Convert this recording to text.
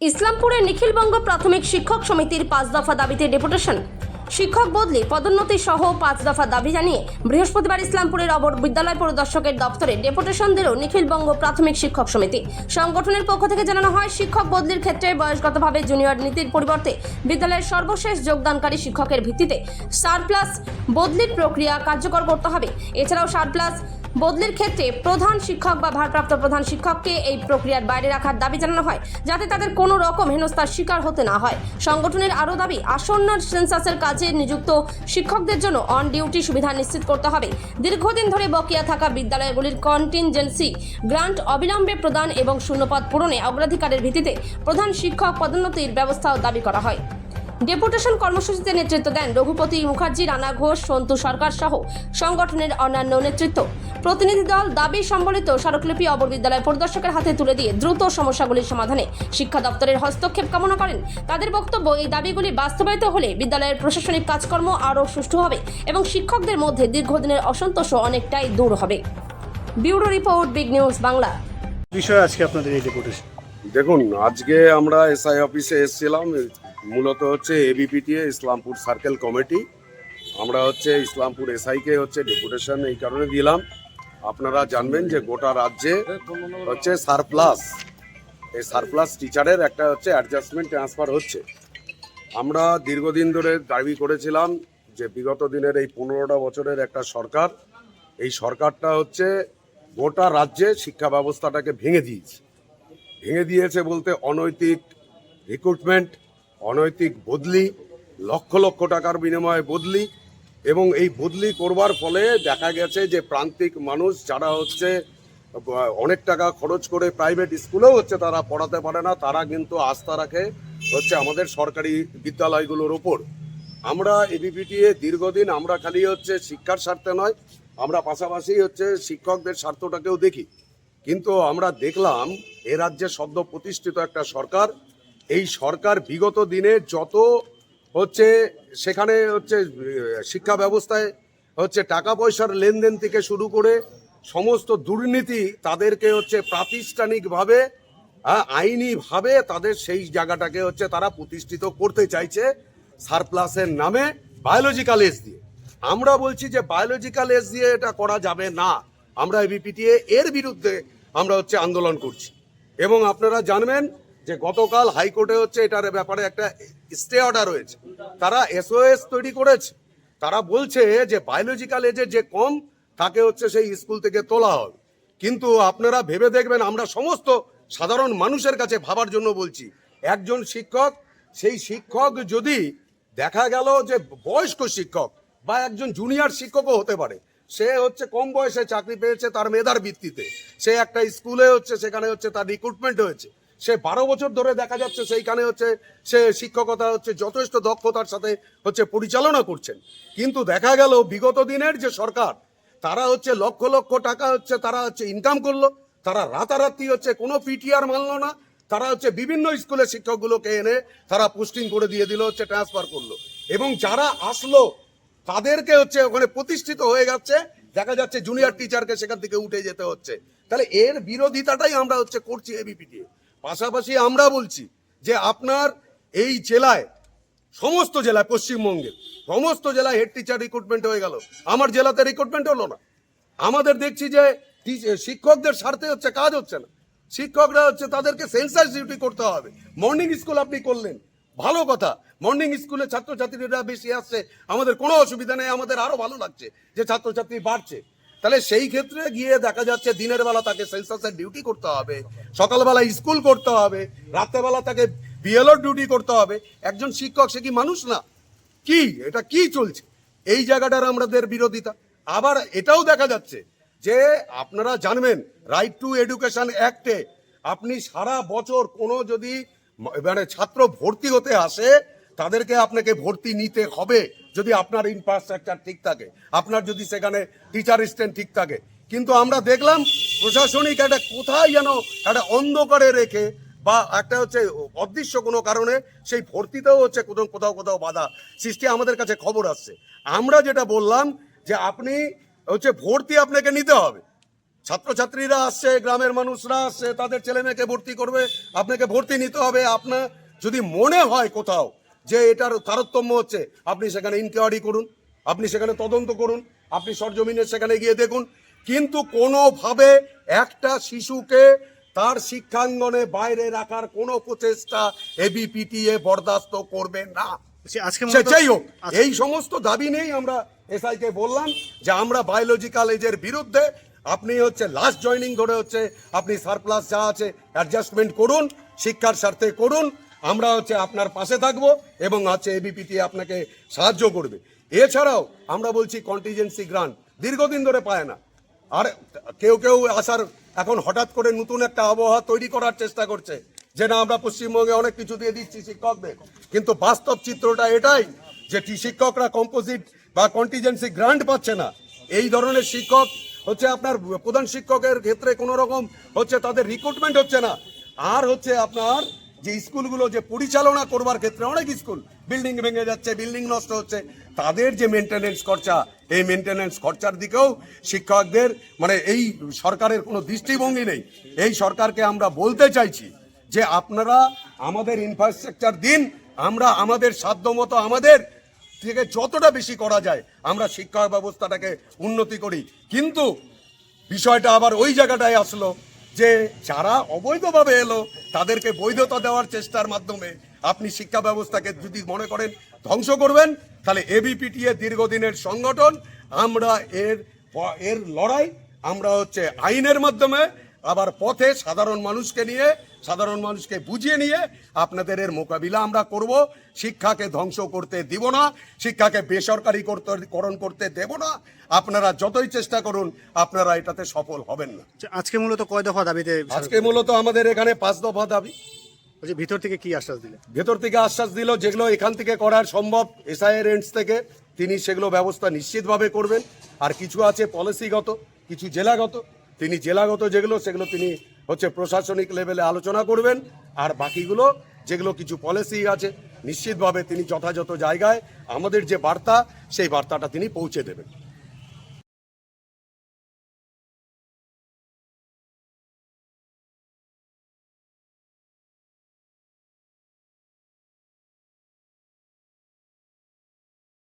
ইসলামপুরে নিখিলবঙ্গ প্রাথমিক শিক্ষক সমিতির 5 দফা দাবিতে ডেপুটেশন। শিক্ষক বদলি, পদোন্নতি সহ 5 দফা দাবি জানিয়ে বৃহস্পতিবার ইসলামপুরের অবর বিদ্যালয় পরিদর্শকের দপ্তরে ডেপুটেশন দিল নিখিলবঙ্গ প্রাথমিক শিক্ষক সমিতি। সংগঠনের পক্ষ থেকে জানানো হয়, শিক্ষক বদলির ক্ষেত্রে বয়সগতভাবে জুনিয়র নীতির পরিবর্তে বিদ্যালয়ের সর্বশেষ যোগদানকারী শিক্ষকের ভিত্তিতে সারপ্লাস বদলির প্রক্রিয়া কার্যকর করতে হবে। এছাড়াও সারপ্লাস বদলির ক্ষেত্রে প্রধান শিক্ষক বা ভারপ্রাপ্ত প্রধান শিক্ষককে এই প্রক্রিয়ার বাইরে রাখার দাবি জানানো হয়, যাতে তাদের কোনো রকম হেনস্থার শিকার হতে না হয়। সংগঠনের আরও দাবি, আসন্ন সেন্সাসের কাজে নিযুক্ত শিক্ষকদের জন্য অন ডিউটি সুবিধা নিশ্চিত করতে হবে। দীর্ঘদিন ধরে বকেয়া থাকা বিদ্যালয়গুলির কন্টিনজেন্সি গ্রান্ট অবিলম্বে প্রদান এবং শূন্যপদ পূরণে অগ্রাধিকারের ভিত্তিতে প্রধান শিক্ষক পদোন্নতির ব্যবস্থাও দাবি করা হয়। ডেপুটেশন কর্মসূচিতে নেতৃত্ব দেন রঘুপতি মুখার্জি, রানা ঘোষ, সন্তু সরকার সহ সংগঠনের অন্যান্য নেতৃত্ব। প্রতিনিধি দল দাবি সম্বলিত স্মারকলিপি অবর বিদ্যালয় পরিদর্শকের হাতে তুলে দিয়ে দ্রুত সমস্যাগুলির সমাধানে শিক্ষা দপ্তরের হস্তক্ষেপ কামনা করেন। তাদের বক্তব্য, এই দাবিগুলি বাস্তবায়িত হলে বিদ্যালয়ের প্রশাসনিক কাজকর্ম আরও সুষ্ঠু হবে এবং শিক্ষকদের মধ্যে দীর্ঘদিনের অসন্তোষও অনেকটাই দূর হবে। Bureau report, big news Bangla. বিষয় আজকে আপনাদের এই ডেপুটেশন। দেখুন, আজকে আমরা এসআই অফিসে এসেছিলাম, মূলত হচ্ছে এবিপিটিএ ইসলামপুর সার্কেল কমিটি। আমরা হচ্ছে ইসলামপুর এসআইকে হচ্ছে ডেপুটেশন এই কারণে দিলাম, আপনারা জানবেন যে গোটা রাজ্যে হচ্ছে সারপ্লাস, এই সারপ্লাস টিচারের একটা হচ্ছে অ্যাডজাস্টমেন্ট ট্রান্সফার হচ্ছে। আমরা দীর্ঘদিন ধরে দাবি করেছিলাম যে বিগত দিনের এই 15টা বছরের একটা সরকার, এই সরকারটা হচ্ছে গোটা রাজ্যে শিক্ষা ব্যবস্থাটাকে ভেঙে দিয়েছে বলতে অনৈতিক রিক্রুটমেন্ট, অনৈতিক বদলি, লক্ষ লক্ষ টাকার বিনিময়ে বদলি, এবং এই বদলি করবার ফলে দেখা গেছে যে প্রান্তিক মানুষ যারা হচ্ছে অনেক টাকা খরচ করে প্রাইভেট স্কুলেও হচ্ছে তারা পড়াতে পারে না, তারা কিন্তু আস্থা রাখে হচ্ছে আমাদের সরকারি বিদ্যালয়গুলোর ওপর। আমরা এবিপিটিএ দীর্ঘদিন আমরা খালি হচ্ছে শিক্ষার স্বার্থে নয়, আমরা পাশাপাশি হচ্ছে শিক্ষকদের স্বার্থটাকেও দেখি। কিন্তু আমরা দেখলাম এ রাজ্যে সদ্য প্রতিষ্ঠিত একটা সরকার, এই সরকার বিগত দিনে যত হচ্ছে সেখানে হচ্ছে শিক্ষা ব্যবস্থায় হচ্ছে টাকা পয়সার লেনদেন থেকে শুরু করে সমস্ত দুর্নীতি, তাদেরকে হচ্ছে প্রাতিষ্ঠানিকভাবে আইনিভাবে তাদের সেই জায়গাটাকে হচ্ছে তারা প্রতিষ্ঠিত করতে চাইছে সারপ্লাসের নামে বায়োলজিক্যাল এজ দিয়ে। আমরা বলছি যে বায়োলজিক্যাল এজ দিয়ে এটা করা যাবে না। আমরা এবিপিটিএ এর বিরুদ্ধে আমরা হচ্ছে আন্দোলন করছি। এবং আপনারা জানবেন যে গতকাল হাইকোর্টে হচ্ছে এটার ব্যাপারে একটা স্টে অর্ডার হয়েছে, তারা এসওএস তৈরি করেছে, তারা বলছে যে বায়োলজিক্যাল এজে যে কম তাকে হচ্ছে সেই স্কুল থেকে তোলা হবে। কিন্তু আপনারা ভেবে দেখবেন, আমরা সমস্ত সাধারণ মানুষের কাছে ভাবার জন্য বলছি, একজন শিক্ষক, সেই শিক্ষক যদি দেখা গেল যে বয়স্ক শিক্ষক বা একজন জুনিয়র শিক্ষকও হতে পারে, সে হচ্ছে কম বয়সে চাকরি পেয়েছে তার মেধার ভিত্তিতে, সে একটা স্কুলে হচ্ছে সেখানে হচ্ছে তার রিক্রুটমেন্ট হয়েছে, সে 12 বছর ধরে দেখা যাচ্ছে সেইখানে হচ্ছে সে শিক্ষকতা হচ্ছে যথেষ্ট দক্ষতার সাথে হচ্ছে পরিচালনা করছেন। কিন্তু দেখা গেল বিগত দিনের যে সরকার, তারা হচ্ছে লক্ষ লক্ষ টাকা হচ্ছে তারা হচ্ছে ইনকাম করলো, তারা রাতারাতি হচ্ছে কোনো পিটিআর মানলো না, তারা হচ্ছে বিভিন্ন স্কুলের শিক্ষকগুলোকে এনে তারা পোস্টিং করে দিয়ে দিল, হচ্ছে ট্রান্সফার করলো, এবং যারা আসলো তাদেরকে হচ্ছে ওখানে প্রতিষ্ঠিত হয়ে যাচ্ছে, দেখা যাচ্ছে জুনিয়র টিচারকে সেখান থেকে উঠে যেতে হচ্ছে। তাহলে এর বিরোধিতাটাই আমরা হচ্ছে করছি এবিপিটিএ। পাশাপাশি আমরা বলছি যে আপনার এই জেলায়, সমস্ত জেলায়, পশ্চিমবঙ্গের সমস্ত জেলায় হেড টিচার রিক্রুটমেন্ট হয়ে গেল, আমার জেলাতে রিক্রুটমেন্ট হলো না। আমাদের দেখছি যে শিক্ষকদের স্বার্থে হচ্ছে কাজ হচ্ছে না, শিক্ষকরা হচ্ছে তাদেরকে সেন্সাস ডিউটি করতে হবে। মর্নিং স্কুল আপনি করলেন, ভালো কথা, মর্নিং স্কুলে ছাত্রছাত্রীরা বেশি আসছে, আমাদের কোনো অসুবিধা নেই, আমাদের আরো ভালো লাগছে যে ছাত্রছাত্রী বাড়ছে। তাহলে সেই ক্ষেত্রে গিয়ে দেখা যাচ্ছে দিনের বেলা তাকে সেন্সাসের ডিউটি করতে হবে, সকালবেলা স্কুল করতে হবে, রাত্রেবেলা তাকে বিএলওর ডিউটি করতে হবে। একজন শিক্ষক সে কি মানুষ না? কি এটা কি চলছে? এই জায়গাটার আমাদের বিরোধিতা। আবার এটাও দেখা যাচ্ছে যে আপনারা জানবেন রাইট টু এডুকেশন অ্যাক্টে আপনি সারা বছর কোনো যদি মানে ছাত্র ভর্তি হতে আসে, তাদেরকে আপনাকে ভর্তি নিতে হবে যদি আপনার ইনফ্রাস্ট্রাকচার ঠিক থাকে, আপনার যদি সেখানে টিচার স্ট্যান্ড ঠিক থাকে। কিন্তু আমরা দেখলাম প্রশাসনিক একটা কোথায় যেন একটা অন্ধকারে রেখে বা একটা হচ্ছে অদৃশ্য কোনো কারণে সেই ভর্তিতেও হচ্ছে কোথাও কোথাও বাধা সৃষ্টি আমাদের কাছে খবর আসছে। আমরা যেটা বললাম যে আপনি হচ্ছে ভর্তি আপনাকে নিতে হবে, ছাত্রছাত্রীরা আসছে, গ্রামের মানুষরা আসছে, তাদের ছেলে মেয়েকে ভর্তি করবে, আপনাকে ভর্তি নিতে হবে। আপনার যদি মনে হয় কোথাও যে এটার তারতম্য হচ্ছে, আপনি সেখানে ইনকোয়ারি করুন, আপনি সেখানে তদন্ত করুন, আপনি সরজমিনে সেখানে গিয়ে দেখুন। কিন্তু কোনোভাবে একটা শিশুকে তার শিক্ষাঙ্গনে বাইরে রাখার কোনো প্রচেষ্টা এবিপিটিএ বরদাস্ত করবে না। আজকে সে মূলত- যাই হোক, আচ্ছা। এই সমস্ত দাবি নেই আমরা এসআইকে বললাম যে আমরা বায়োলজিক্যাল এজের বিরুদ্ধে। আপনি হচ্ছে লাস্ট জয়নিং ধরে হচ্ছে আপনি সারপ্লাস যা আছে অ্যাডজাস্টমেন্ট করুন, শিক্ষার স্বার্থে করুন। আমরা হচ্ছে আপনার পাশে থাকবো এবং হচ্ছে এবিপিটি আপনাকে সাহায্য করবে। এছাড়াও আমরা বলছি কন্টিজেন্সি গ্রান্ট দীর্ঘদিন ধরে পায় না। আর কেউ কেউ আসার এখন হঠাৎ করে নতুন একটা আবহাওয়া তৈরি করার চেষ্টা করছে যে না আমরা পশ্চিমবঙ্গে অনেক কিছু দিয়ে দিচ্ছি শিক্ষকদের, কিন্তু বাস্তব চিত্রটা এটাই যে শিক্ষকরা কম্পোজিট বা কন্টিজেন্সি গ্রান্ট পাচ্ছে না। এই ধরনের শিক্ষক হচ্ছে আপনার প্রধান শিক্ষকের ক্ষেত্রে কোনো রকম হচ্ছে তাদের রিক্রুটমেন্ট হচ্ছে না। আর হচ্ছে আপনার যে স্কুলগুলো যে পরিচালনা করবার ক্ষেত্রে অনেক স্কুল বিল্ডিং ভেঙে যাচ্ছে, বিল্ডিং নষ্ট হচ্ছে, তাদের যে মেনটেনেন্স খরচা, এই মেনটেনেন্স খরচার দিকেও শিক্ষকদের মানে এই সরকারের কোনো দৃষ্টিভঙ্গি নেই। এই সরকারকে আমরা বলতে চাইছি যে আপনারা আমাদের ইনফ্রাস্ট্রাকচার দিন, আমরা আমাদের সাধ্যমতো আমাদের থেকে যতটা বেশি করা যায় আমরা শিক্ষা ব্যবস্থাটাকে উন্নতি করি। কিন্তু বিষয়টা আবার ওই জায়গাটায় আসলো যে যারা অবৈধভাবে এলো তাদেরকে বৈধতা দেওয়ার চেষ্টার মাধ্যমে আপনি শিক্ষা ব্যবস্থাকে যদি মনে করেন ধ্বংস করবেন, তাহলে এবিপিটিএ দীর্ঘদিনের সংগঠন, আমরা এর লড়াই আমরা হচ্ছে আইনের মাধ্যমে আবার পথে সাধারণ মানুষকে নিয়ে, সাধারণ মানুষকে বুঝিয়ে নিয়ে আপনাদের এর মোকাবিলা আমরা করব। শিক্ষাকে ধ্বংস করতে দিব না, শিক্ষাকে বেসরকারিকরণ করতে দেব না। আপনারা যতই চেষ্টা করুন আপনারা এটাতে সফল হবেন না। আজকে মূলত কয় দফা দাবিতে? আজকে মূলত আমাদের এখানে 5 দফা দাবি। বলছি, ভিতর থেকে কি আশ্বাস দিলে? ভেতর থেকে আশ্বাস দিল যেগুলো এখান থেকে করার সম্ভব এসআইয়ের এন্ডস থেকে তিনি সেগুলো ব্যবস্থা নিশ্চিতভাবে করবেন। আর কিছু আছে পলিসিগত, কিছু জেলাগত। তিনি জেলাগত যেগুলো সেগুলো তিনি হচ্ছে প্রশাসনিক লেভেলে আলোচনা করবেন। আর বাকিগুলো যেগুলো কিছু পলিসি আছে নিশ্চিতভাবে তিনি যথাযথ জায়গায় আমাদের যে বার্তা সেই বার্তাটা তিনি পৌঁছে দেবেন।